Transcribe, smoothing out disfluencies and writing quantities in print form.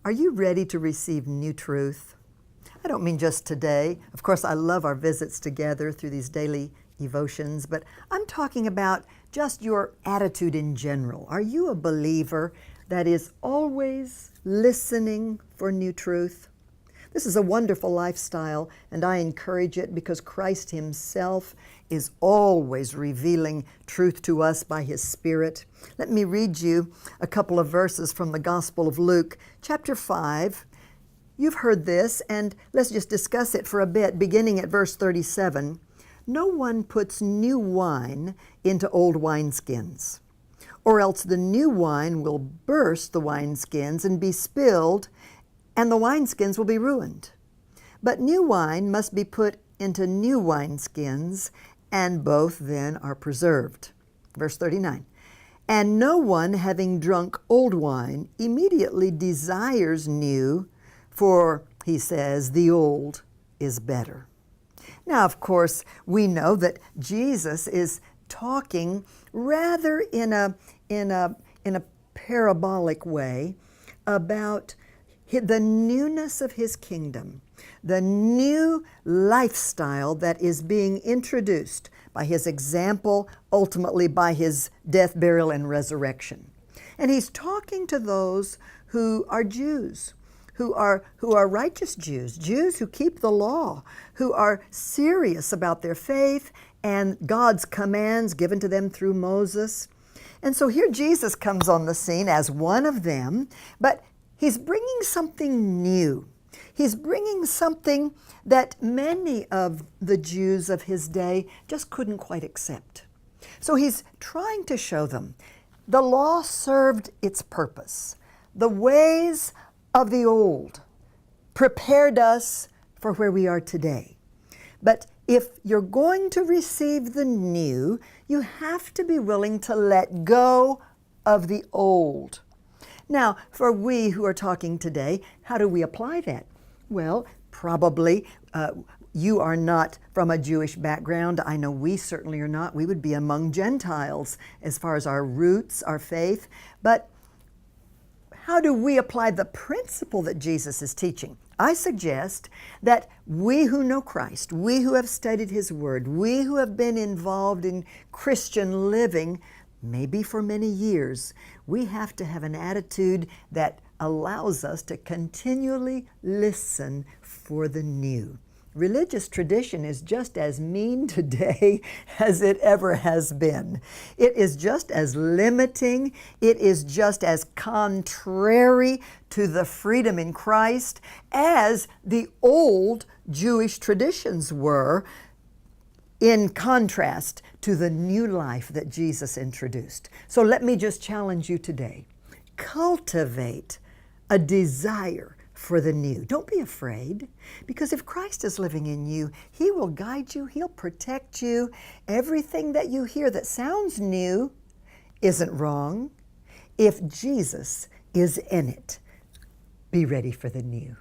Are you ready to receive new truth? I don't mean just today. Of course, I love our visits together through these daily devotions, but I'm talking about just your attitude in general. Are you a believer that is always listening for new truth? This is a wonderful lifestyle, and I encourage it because Christ Himself is always revealing truth to us by His Spirit. Let me read you a couple of verses from the Gospel of Luke, chapter 5. You've heard this, and let's just discuss it for a bit, beginning at verse 37. No one puts new wine into old wineskins, or else the new wine will burst the wineskins and be spilled, and the wineskins will be ruined. But new wine must be put into new wineskins, and both then are preserved. Verse 39. And no one, having drunk old wine, immediately desires new, for, he says, the old is better. Now, of course, we know that Jesus is talking rather in a parabolic way about the newness of His kingdom, the new lifestyle that is being introduced by His example, ultimately by His death, burial, and resurrection. And He's talking to those who are Jews, who are righteous Jews, Jews who keep the law, who are serious about their faith and God's commands given to them through Moses. And so here Jesus comes on the scene as one of them, but He's bringing something new. He's bringing something that many of the Jews of His day just couldn't quite accept. So He's trying to show them the law served its purpose. The ways of the old prepared us for where we are today. But if you're going to receive the new, you have to be willing to let go of the old. Now, for we who are talking today, how do we apply that? Well, probably you are not from a Jewish background. I know we certainly are not. We would be among Gentiles as far as our roots, our faith. But how do we apply the principle that Jesus is teaching? I suggest that we who know Christ, we who have studied His Word, we who have been involved in Christian living, maybe for many years, we have to have an attitude that allows us to continually listen for the new. Religious tradition is just as mean today as it ever has been. It is just as limiting. It is just as contrary to the freedom in Christ as the old Jewish traditions were, in contrast to the new life that Jesus introduced. So let me just challenge you today. Cultivate a desire for the new. Don't be afraid, because if Christ is living in you, He will guide you, He'll protect you. Everything that you hear that sounds new isn't wrong. If Jesus is in it, be ready for the new.